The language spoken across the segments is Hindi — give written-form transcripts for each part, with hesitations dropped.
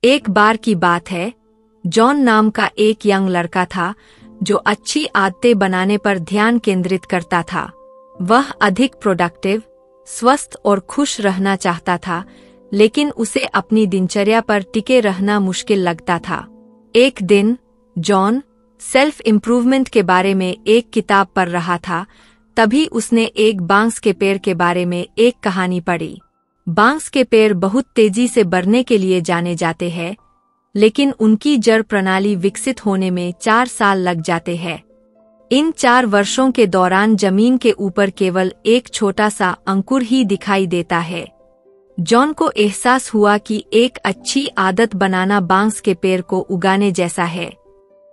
एक बार की बात है, जॉन नाम का एक यंग लड़का था जो अच्छी आदतें बनाने पर ध्यान केंद्रित करता था। वह अधिक प्रोडक्टिव, स्वस्थ और खुश रहना चाहता था, लेकिन उसे अपनी दिनचर्या पर टिके रहना मुश्किल लगता था। एक दिन जॉन सेल्फ इम्प्रूवमेंट के बारे में एक किताब पढ़ रहा था। तभी उसने एक बांस के पेड़ के बारे में एक कहानी पढ़ी। बांस के पेड़ बहुत तेजी से बढ़ने के लिए जाने जाते हैं, लेकिन उनकी जड़ प्रणाली विकसित होने में 4 साल लग जाते हैं। इन 4 वर्षों के दौरान जमीन के ऊपर केवल एक छोटा सा अंकुर ही दिखाई देता है। जॉन को एहसास हुआ कि एक अच्छी आदत बनाना बांस के पेड़ को उगाने जैसा है।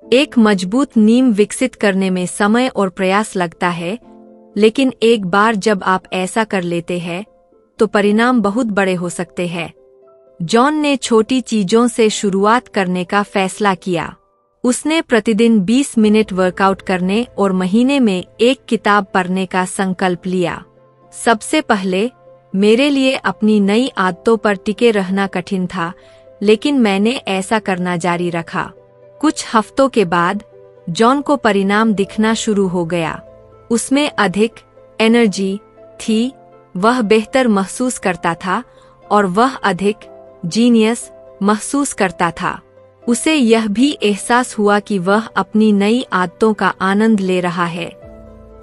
एक मजबूत नींव विकसित करने में समय और प्रयास लगता है, लेकिन एक बार जब आप ऐसा कर लेते हैं तो परिणाम बहुत बड़े हो सकते हैं। जॉन ने छोटी चीजों से शुरुआत करने का फैसला किया। उसने प्रतिदिन 20 मिनट वर्कआउट करने और महीने में एक किताब पढ़ने का संकल्प लिया। सबसे पहले मेरे लिए अपनी नई आदतों पर टिके रहना कठिन था, लेकिन मैंने ऐसा करना जारी रखा। कुछ हफ्तों के बाद जॉन को परिणाम दिखना शुरू हो गया। उसमें अधिक एनर्जी थी, वह बेहतर महसूस करता था और वह अधिक जीनियस महसूस करता था। उसे यह भी एहसास हुआ कि वह अपनी नई आदतों का आनंद ले रहा है।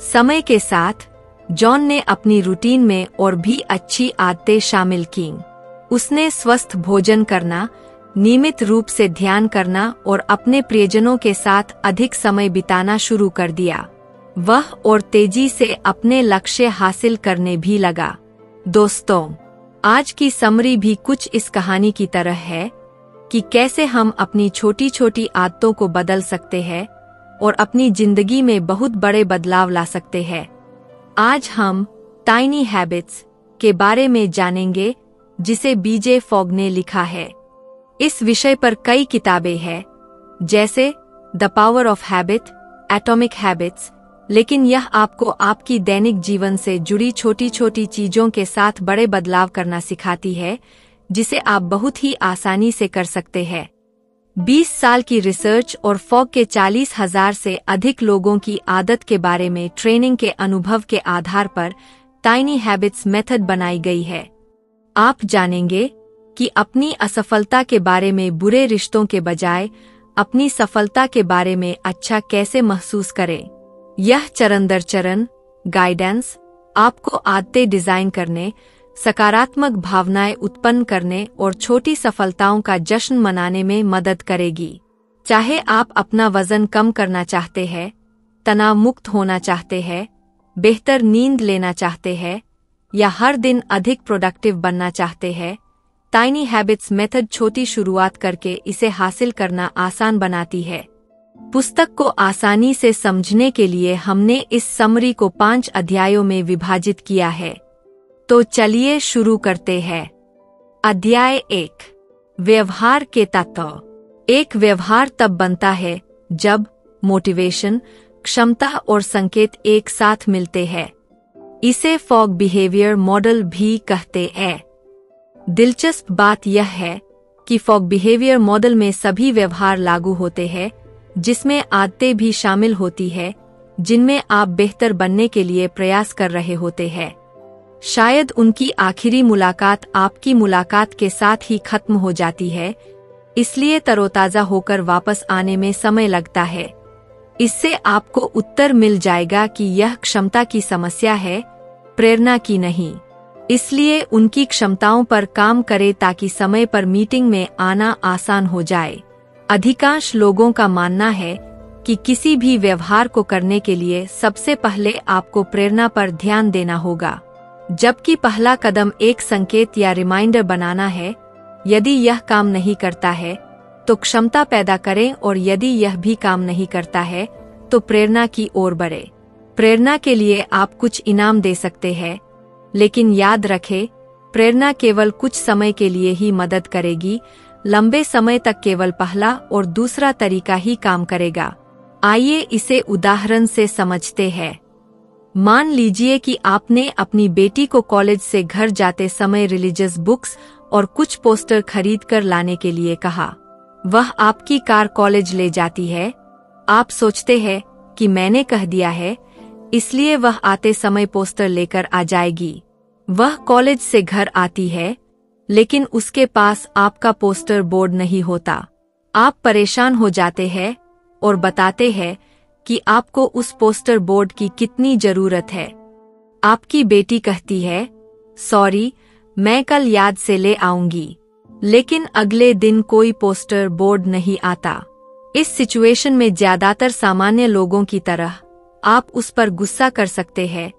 समय के साथ जॉन ने अपनी रूटीन में और भी अच्छी आदतें शामिल कीं। उसने स्वस्थ भोजन करना, नियमित रूप से ध्यान करना और अपने प्रियजनों के साथ अधिक समय बिताना शुरू कर दिया। वह और तेजी से अपने लक्ष्य हासिल करने भी लगा। दोस्तों, आज की समरी भी कुछ इस कहानी की तरह है कि कैसे हम अपनी छोटी छोटी आदतों को बदल सकते हैं और अपनी जिंदगी में बहुत बड़े बदलाव ला सकते हैं। आज हम टाइनी हैबिट्स के बारे में जानेंगे, जिसे बीजे फॉग ने लिखा है। इस विषय पर कई किताबें हैं, जैसे the power of habit, atomic habits, लेकिन यह आपको आपकी दैनिक जीवन से जुड़ी छोटी छोटी चीजों के साथ बड़े बदलाव करना सिखाती है, जिसे आप बहुत ही आसानी से कर सकते हैं। 20 साल की रिसर्च और फॉग के 40,000 से अधिक लोगों की आदत के बारे में ट्रेनिंग के अनुभव के आधार पर टाइनी हैबिट्स मेथड बनाई गई है। आप जानेंगे कि अपनी असफलता के बारे में बुरे रिश्तों के बजाय अपनी सफलता के बारे में अच्छा कैसे महसूस करें। यह चरण दर चरण गाइडेंस आपको आदतें डिजाइन करने, सकारात्मक भावनाएं उत्पन्न करने और छोटी सफलताओं का जश्न मनाने में मदद करेगी। चाहे आप अपना वजन कम करना चाहते हैं, तनाव मुक्त होना चाहते हैं, बेहतर नींद लेना चाहते हैं या हर दिन अधिक प्रोडक्टिव बनना चाहते हैं, टाइनी हैबिट्स मेथड छोटी शुरुआत करके इसे हासिल करना आसान बनाती है। पुस्तक को आसानी से समझने के लिए हमने इस समरी को 5 अध्यायों में विभाजित किया है। तो चलिए शुरू करते हैं। अध्याय 1, व्यवहार के तत्व। एक व्यवहार तब बनता है जब मोटिवेशन, क्षमता और संकेत एक साथ मिलते हैं। इसे फॉग बिहेवियर मॉडल भी कहते हैं। दिलचस्प बात यह है कि फॉग बिहेवियर मॉडल में सभी व्यवहार लागू होते हैं, जिसमें आदतें भी शामिल होती है, जिनमें आप बेहतर बनने के लिए प्रयास कर रहे होते हैं। शायद उनकी आखिरी मुलाकात आपकी मुलाकात के साथ ही खत्म हो जाती है, इसलिए तरोताजा होकर वापस आने में समय लगता है। इससे आपको उत्तर मिल जाएगा कि यह क्षमता की समस्या है, प्रेरणा की नहीं। इसलिए उनकी क्षमताओं पर काम करें ताकि समय पर मीटिंग में आना आसान हो जाए। अधिकांश लोगों का मानना है कि किसी भी व्यवहार को करने के लिए सबसे पहले आपको प्रेरणा पर ध्यान देना होगा, जबकि पहला कदम एक संकेत या रिमाइंडर बनाना है। यदि यह काम नहीं करता है तो क्षमता पैदा करें, और यदि यह भी काम नहीं करता है तो प्रेरणा की ओर बढ़े। प्रेरणा के लिए आप कुछ इनाम दे सकते हैं, लेकिन याद रखें, प्रेरणा केवल कुछ समय के लिए ही मदद करेगी। लंबे समय तक केवल पहला और दूसरा तरीका ही काम करेगा। आइए इसे उदाहरण से समझते हैं। मान लीजिए कि आपने अपनी बेटी को कॉलेज से घर जाते समय रिलीजियस बुक्स और कुछ पोस्टर खरीद कर लाने के लिए कहा। वह आपकी कार कॉलेज ले जाती है। आप सोचते हैं कि मैंने कह दिया है, इसलिए वह आते समय पोस्टर लेकर आ जाएगी। वह कॉलेज से घर आती है, लेकिन उसके पास आपका पोस्टर बोर्ड नहीं होता। आप परेशान हो जाते हैं और बताते हैं कि आपको उस पोस्टर बोर्ड की कितनी जरूरत है। आपकी बेटी कहती है, सॉरी, मैं कल याद से ले आऊंगी। लेकिन अगले दिन कोई पोस्टर बोर्ड नहीं आता। इस सिचुएशन में ज्यादातर सामान्य लोगों की तरह आप उस पर गुस्सा कर सकते हैं,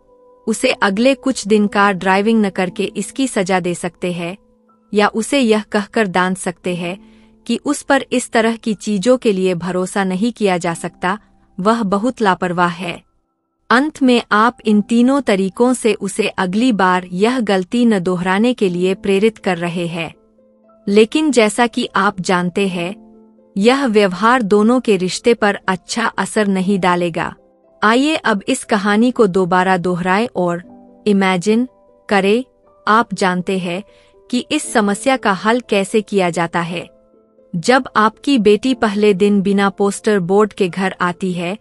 उसे अगले कुछ दिन कार ड्राइविंग न करके इसकी सजा दे सकते हैं, या उसे यह कहकर डांट सकते हैं कि उस पर इस तरह की चीजों के लिए भरोसा नहीं किया जा सकता, वह बहुत लापरवाह है। अंत में आप इन तीनों तरीकों से उसे अगली बार यह गलती न दोहराने के लिए प्रेरित कर रहे हैं। लेकिन जैसा कि आप जानते हैं, यह व्यवहार दोनों के रिश्ते पर अच्छा असर नहीं डालेगा। आइए अब इस कहानी को दोबारा दोहराएं और इमेजिन करें। आप जानते हैं कि इस समस्या का हल कैसे किया जाता है। जब आपकी बेटी पहले दिन बिना पोस्टर बोर्ड के घर आती है,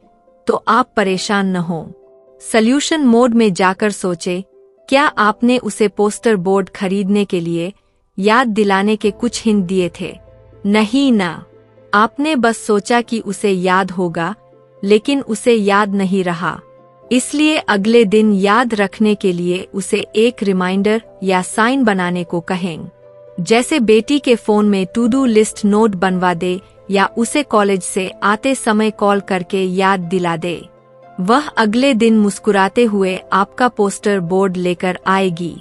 तो आप परेशान न हो। सॉल्यूशन मोड में जाकर सोचें, क्या आपने उसे पोस्टर बोर्ड खरीदने के लिए याद दिलाने के कुछ हिंट दिए थे? नहीं ना। आपने बस सोचा कि उसे याद होगा, लेकिन उसे याद नहीं रहा। इसलिए अगले दिन याद रखने के लिए उसे एक रिमाइंडर या साइन बनाने को कहें। जैसे बेटी के फोन में टू डू लिस्ट नोट बनवा दे या उसे कॉलेज से आते समय कॉल करके याद दिला दे। वह अगले दिन मुस्कुराते हुए आपका पोस्टर बोर्ड लेकर आएगी।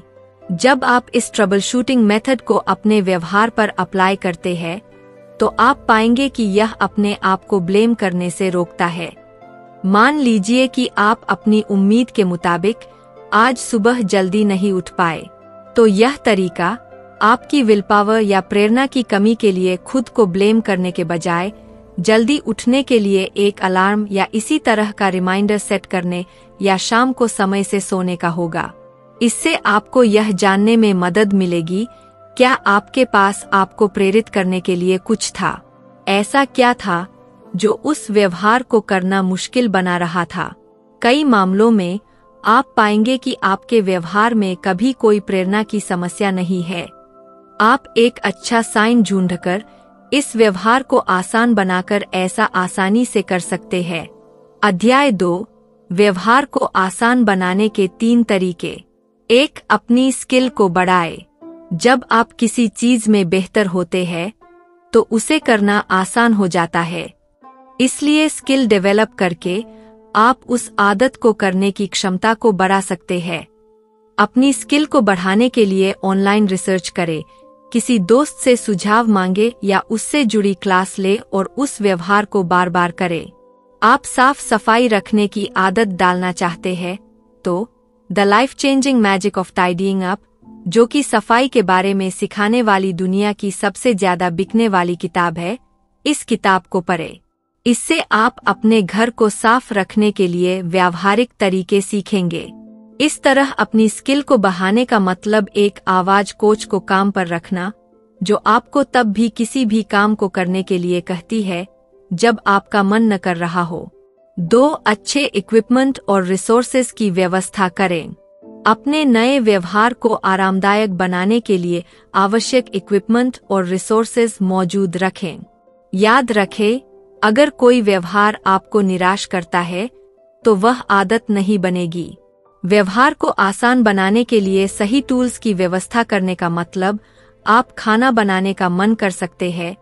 जब आप इस ट्रबल शूटिंग मेथड को अपने व्यवहार पर अप्लाई करते हैं, तो आप पाएंगे कि यह अपने आप को ब्लेम करने से रोकता है। मान लीजिए कि आप अपनी उम्मीद के मुताबिक आज सुबह जल्दी नहीं उठ पाए, तो यह तरीका आपकी विल पावर या प्रेरणा की कमी के लिए खुद को ब्लेम करने के बजाय जल्दी उठने के लिए एक अलार्म या इसी तरह का रिमाइंडर सेट करने या शाम को समय से सोने का होगा। इससे आपको यह जानने में मदद मिलेगी, क्या आपके पास आपको प्रेरित करने के लिए कुछ था? ऐसा क्या था जो उस व्यवहार को करना मुश्किल बना रहा था? कई मामलों में आप पाएंगे कि आपके व्यवहार में कभी कोई प्रेरणा की समस्या नहीं है। आप एक अच्छा साइन ढूंढकर इस व्यवहार को आसान बनाकर ऐसा आसानी से कर सकते हैं। अध्याय 2, व्यवहार को आसान बनाने के 3 तरीके। 1. अपनी स्किल को बढ़ाए। जब आप किसी चीज में बेहतर होते हैं, तो उसे करना आसान हो जाता है। इसलिए स्किल डेवलप करके आप उस आदत को करने की क्षमता को बढ़ा सकते हैं। अपनी स्किल को बढ़ाने के लिए ऑनलाइन रिसर्च करें, किसी दोस्त से सुझाव मांगे या उससे जुड़ी क्लास ले और उस व्यवहार को बार बार करें। आप साफ सफाई रखने की आदत डालना चाहते हैं, तो the life changing magic of tidying up, जो कि सफाई के बारे में सिखाने वाली दुनिया की सबसे ज्यादा बिकने वाली किताब है, इस किताब को पढ़ें। इससे आप अपने घर को साफ रखने के लिए व्यावहारिक तरीके सीखेंगे। इस तरह अपनी स्किल को बढ़ाने का मतलब एक आवाज कोच को काम पर रखना, जो आपको तब भी किसी भी काम को करने के लिए कहती है जब आपका मन न कर रहा हो। 2. अच्छे इक्विपमेंट और रिसोर्सेज की व्यवस्था करें। अपने नए व्यवहार को आरामदायक बनाने के लिए आवश्यक इक्विपमेंट और रिसोर्सेज मौजूद रखें। याद रखें, अगर कोई व्यवहार आपको निराश करता है, तो वह आदत नहीं बनेगी। व्यवहार को आसान बनाने के लिए सही टूल्स की व्यवस्था करने का मतलब आप खाना बनाने का मन कर सकते हैं।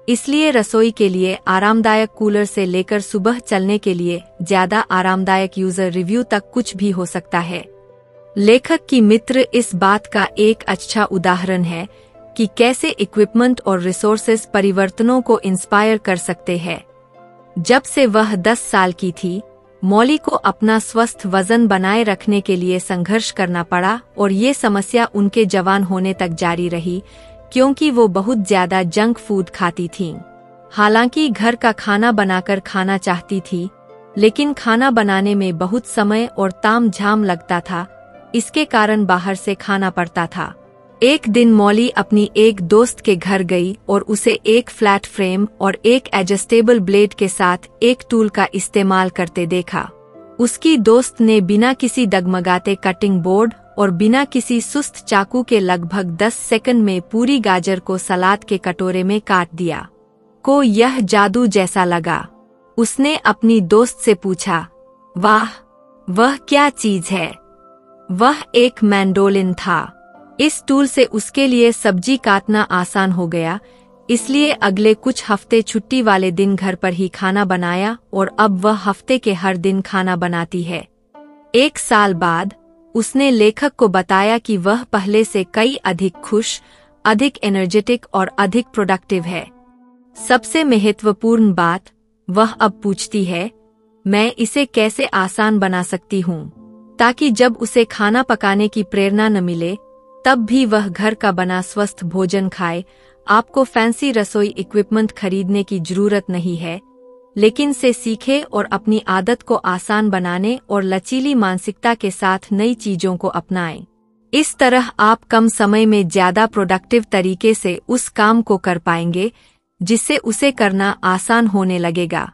इसलिए रसोई के लिए आरामदायक कूलर से लेकर सुबह चलने के लिए ज्यादा आरामदायक यूजर रिव्यू तक कुछ भी हो सकता है। लेखक की मित्र इस बात का एक अच्छा उदाहरण है कि कैसे इक्विपमेंट और रिसोर्सेज परिवर्तनों को इंस्पायर कर सकते हैं। जब से वह 10 साल की थी, मॉली को अपना स्वस्थ वजन बनाए रखने के लिए संघर्ष करना पड़ा और ये समस्या उनके जवान होने तक जारी रही, क्योंकि वो बहुत ज्यादा जंक फूड खाती थीं। हालांकि घर का खाना बनाकर खाना चाहती थी, लेकिन खाना बनाने में बहुत समय और ताम झाम लगता था, इसके कारण बाहर से खाना पड़ता था। एक दिन मॉली अपनी एक दोस्त के घर गई और उसे एक फ्लैट फ्रेम और एक एडजस्टेबल ब्लेड के साथ एक टूल का इस्तेमाल करते देखा। उसकी दोस्त ने बिना किसी डगमगाते कटिंग बोर्ड और बिना किसी सुस्त चाकू के लगभग 10 सेकंड में पूरी गाजर को सलाद के कटोरे में काट दिया। को यह जादू जैसा लगा। उसने अपनी दोस्त से पूछा, वाह, वह क्या चीज है? वह एक मैंडोलिन था। इस टूल से उसके लिए सब्जी काटना आसान हो गया, इसलिए अगले कुछ हफ्ते छुट्टी वाले दिन घर पर ही खाना बनाया और अब वह हफ्ते के हर दिन खाना बनाती है। 1 साल बाद उसने लेखक को बताया कि वह पहले से कई अधिक खुश, अधिक एनर्जेटिक और अधिक प्रोडक्टिव है। सबसे महत्वपूर्ण बात, वह अब पूछती है, मैं इसे कैसे आसान बना सकती हूँ, ताकि जब उसे खाना पकाने की प्रेरणा न मिले तब भी वह घर का बना स्वस्थ भोजन खाए। आपको फैंसी रसोई इक्विपमेंट खरीदने की जरूरत नहीं है, लेकिन से सीखे और अपनी आदत को आसान बनाने और लचीली मानसिकता के साथ नई चीजों को अपनाएं। इस तरह आप कम समय में ज्यादा प्रोडक्टिव तरीके से उस काम को कर पाएंगे जिससे उसे करना आसान होने लगेगा।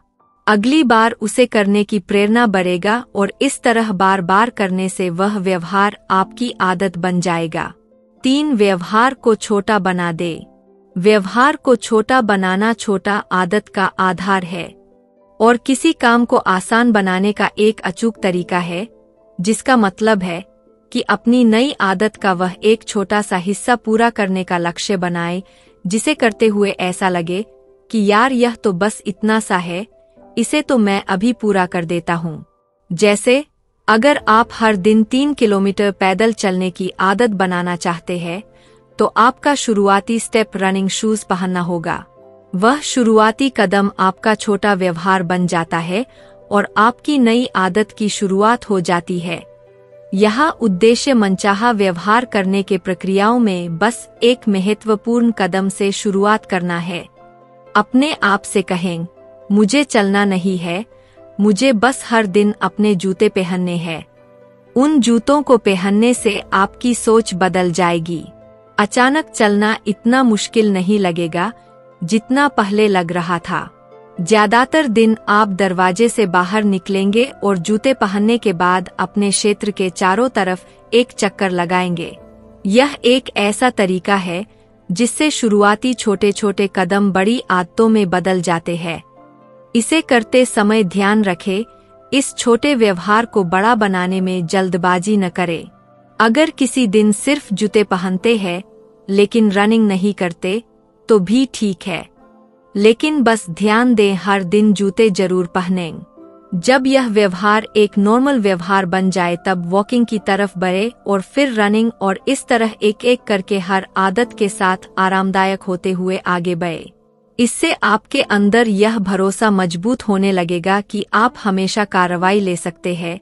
अगली बार उसे करने की प्रेरणा बढ़ेगा और इस तरह बार बार करने से वह व्यवहार आपकी आदत बन जाएगा। 3. व्यवहार को छोटा बना दे। व्यवहार को छोटा बनाना छोटा आदत का आधार है और किसी काम को आसान बनाने का एक अचूक तरीका है, जिसका मतलब है कि अपनी नई आदत का वह एक छोटा सा हिस्सा पूरा करने का लक्ष्य बनाए, जिसे करते हुए ऐसा लगे कि यार यह तो बस इतना सा है, इसे तो मैं अभी पूरा कर देता हूँ। जैसे अगर आप हर दिन 3 किलोमीटर पैदल चलने की आदत बनाना चाहते हैं, तो आपका शुरुआती स्टेप रनिंग शूज पहनना होगा। वह शुरुआती कदम आपका छोटा व्यवहार बन जाता है और आपकी नई आदत की शुरुआत हो जाती है। यहाँ उद्देश्य मनचाहा व्यवहार करने के प्रक्रियाओं में बस एक महत्वपूर्ण कदम से शुरुआत करना है। अपने आप से कहें, मुझे चलना नहीं है, मुझे बस हर दिन अपने जूते पहनने हैं। उन जूतों को पहनने से आपकी सोच बदल जाएगी। अचानक चलना इतना मुश्किल नहीं लगेगा जितना पहले लग रहा था। ज्यादातर दिन आप दरवाजे से बाहर निकलेंगे और जूते पहनने के बाद अपने क्षेत्र के चारों तरफ एक चक्कर लगाएंगे। यह एक ऐसा तरीका है जिससे शुरुआती छोटे छोटे कदम बड़ी आदतों में बदल जाते हैं। इसे करते समय ध्यान रखें, इस छोटे व्यवहार को बड़ा बनाने में जल्दबाजी न करें। अगर किसी दिन सिर्फ जूते पहनते हैं लेकिन रनिंग नहीं करते तो भी ठीक है, लेकिन बस ध्यान दें हर दिन जूते जरूर पहनें। जब यह व्यवहार एक नॉर्मल व्यवहार बन जाए तब वॉकिंग की तरफ बढ़े और फिर रनिंग, और इस तरह एक एक करके हर आदत के साथ आरामदायक होते हुए आगे बढ़े। इससे आपके अंदर यह भरोसा मजबूत होने लगेगा कि आप हमेशा कार्रवाई ले सकते हैं,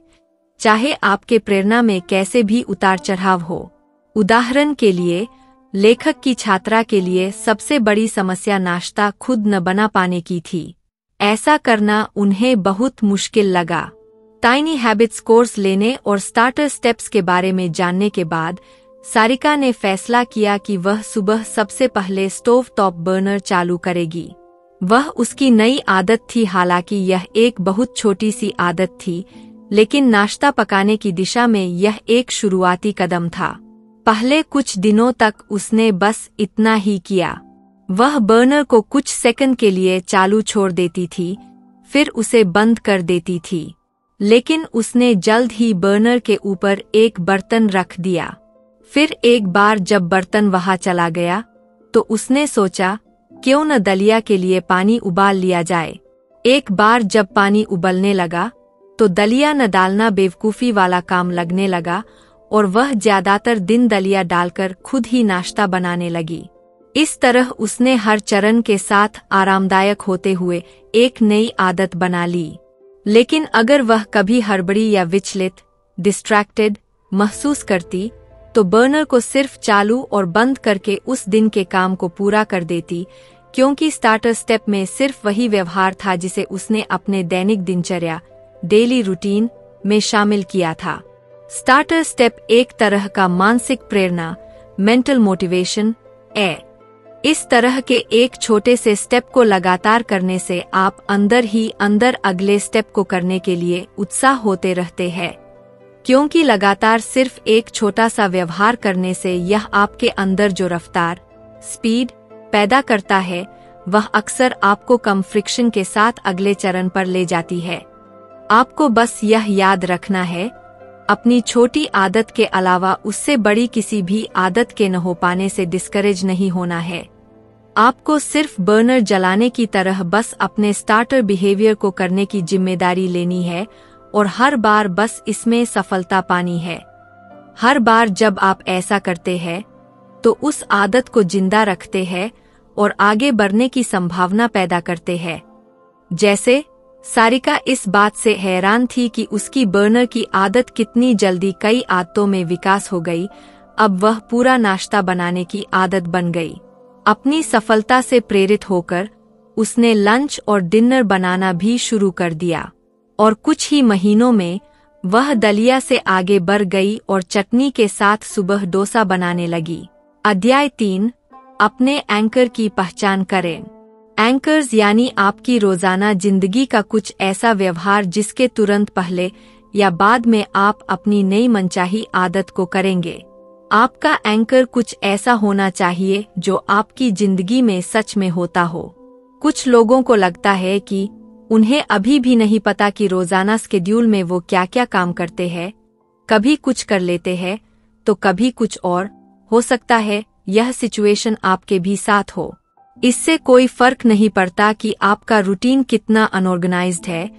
चाहे आपके प्रेरणा में कैसे भी उतार चढ़ाव हो। उदाहरण के लिए, लेखक की छात्रा के लिए सबसे बड़ी समस्या नाश्ता खुद न बना पाने की थी। ऐसा करना उन्हें बहुत मुश्किल लगा। टाइनी हैबिट्स कोर्स लेने और स्टार्टर स्टेप्स के बारे में जानने के बाद सारिका ने फैसला किया कि वह सुबह सबसे पहले स्टोव टॉप बर्नर चालू करेगी। वह उसकी नई आदत थी, हालांकि यह एक बहुत छोटी सी आदत थी, लेकिन नाश्ता पकाने की दिशा में यह एक शुरुआती कदम था। पहले कुछ दिनों तक उसने बस इतना ही किया। वह बर्नर को कुछ सेकंड के लिए चालू छोड़ देती थी, फिर उसे बंद कर देती थी, लेकिन उसने जल्द ही बर्नर के ऊपर एक बर्तन रख दिया। फिर एक बार जब बर्तन वहां चला गया तो उसने सोचा, क्यों न दलिया के लिए पानी उबाल लिया जाए। एक बार जब पानी उबलने लगा तो दलिया न डालना बेवकूफ़ी वाला काम लगने लगा और वह ज्यादातर दिन दलिया डालकर खुद ही नाश्ता बनाने लगी। इस तरह उसने हर चरण के साथ आरामदायक होते हुए एक नई आदत बना ली। लेकिन अगर वह कभी हड़बड़ी या विचलित, डिस्ट्रैक्टेड महसूस करती तो बर्नर को सिर्फ चालू और बंद करके उस दिन के काम को पूरा कर देती, क्योंकि स्टार्टर स्टेप में सिर्फ वही व्यवहार था जिसे उसने अपने दैनिक दिनचर्या, डेली रूटीन में शामिल किया था। स्टार्टर स्टेप एक तरह का मानसिक प्रेरणा मेंटल मोटिवेशन इस तरह के एक छोटे से स्टेप को लगातार करने से आप अंदर ही अंदर अगले स्टेप को करने के लिए उत्साह होते रहते हैं, क्योंकि लगातार सिर्फ एक छोटा सा व्यवहार करने से यह आपके अंदर जो रफ्तार, स्पीड पैदा करता है, वह अक्सर आपको कम फ्रिक्शन के साथ अगले चरण पर ले जाती है। आपको बस यह याद रखना है, अपनी छोटी आदत के अलावा उससे बड़ी किसी भी आदत के न हो पाने से डिस्करेज नहीं होना है। आपको सिर्फ बर्नर जलाने की तरह बस अपने स्टार्टर बिहेवियर को करने की जिम्मेदारी लेनी है और हर बार बस इसमें सफलता पानी है। हर बार जब आप ऐसा करते हैं तो उस आदत को जिंदा रखते हैं और आगे बढ़ने की संभावना पैदा करते हैं। जैसे सारिका इस बात से हैरान थी कि उसकी बर्नर की आदत कितनी जल्दी कई आदतों में विकास हो गई। अब वह पूरा नाश्ता बनाने की आदत बन गई। अपनी सफलता से प्रेरित होकर उसने लंच और डिनर बनाना भी शुरू कर दिया और कुछ ही महीनों में वह दलिया से आगे बढ़ गई और चटनी के साथ सुबह डोसा बनाने लगी। अध्याय 3, अपने एंकर की पहचान करें। एंकर्स यानी आपकी रोजाना जिंदगी का कुछ ऐसा व्यवहार जिसके तुरंत पहले या बाद में आप अपनी नई मनचाही आदत को करेंगे। आपका एंकर कुछ ऐसा होना चाहिए जो आपकी जिंदगी में सच में होता हो। कुछ लोगों को लगता है कि उन्हें अभी भी नहीं पता कि रोजाना स्केड्यूल में वो क्या क्या काम करते हैं। कभी कुछ कर लेते हैं तो कभी कुछ और। हो सकता है यह सिचुएशन आपके भी साथ हो। इससे कोई फर्क नहीं पड़ता कि आपका रूटीन कितना अनऑर्गेनाइज्ड है,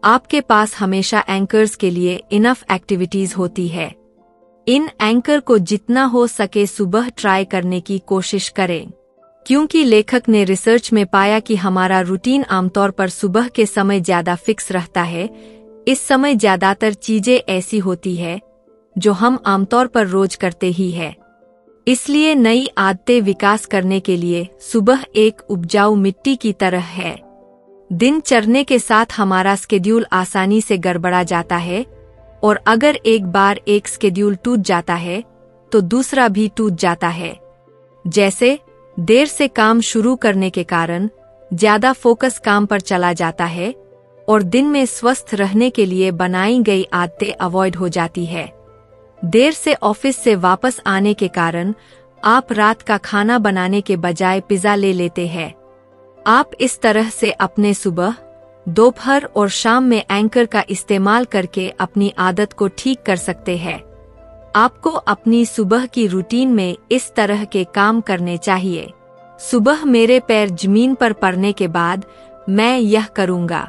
आपके पास हमेशा एंकर्स के लिए इनफ एक्टिविटीज होती है। इन एंकर को जितना हो सके सुबह ट्राई करने की कोशिश करें, क्योंकि लेखक ने रिसर्च में पाया कि हमारा रूटीन आमतौर पर सुबह के समय ज्यादा फिक्स रहता है। इस समय ज्यादातर चीजें ऐसी होती है जो हम आमतौर पर रोज करते ही है। इसलिए नई आदतें विकास करने के लिए सुबह एक उपजाऊ मिट्टी की तरह है। दिन चढ़ने के साथ हमारा स्केड्यूल आसानी से गड़बड़ा जाता है और अगर एक बार एक स्केड्यूल टूट जाता है तो दूसरा भी टूट जाता है। जैसे देर से काम शुरू करने के कारण ज्यादा फोकस काम पर चला जाता है और दिन में स्वस्थ रहने के लिए बनाई गई आदतें अवॉइड हो जाती है। देर से ऑफिस से वापस आने के कारण आप रात का खाना बनाने के बजाय पिज्जा ले लेते हैं। आप इस तरह से अपने सुबह, दोपहर और शाम में एंकर का इस्तेमाल करके अपनी आदत को ठीक कर सकते हैं। आपको अपनी सुबह की रूटीन में इस तरह के काम करने चाहिए। सुबह मेरे पैर जमीन पर पड़ने के बाद मैं यह करूँगा।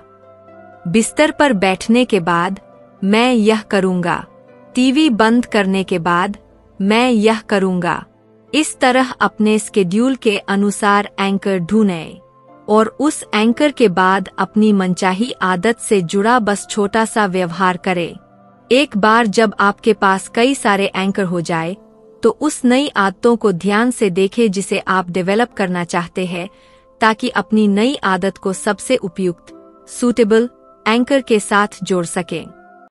बिस्तर पर बैठने के बाद मैं यह करूँगा। टीवी बंद करने के बाद मैं यह करूँगा। इस तरह अपने स्केड्यूल के अनुसार एंकर ढूंढें और उस एंकर के बाद अपनी मनचाही आदत से जुड़ा बस छोटा सा व्यवहार करें। एक बार जब आपके पास कई सारे एंकर हो जाए तो उस नई आदतों को ध्यान से देखें जिसे आप डेवलप करना चाहते हैं, ताकि अपनी नई आदत को सबसे उपयुक्त, सूटेबल एंकर के साथ जोड़ सकें।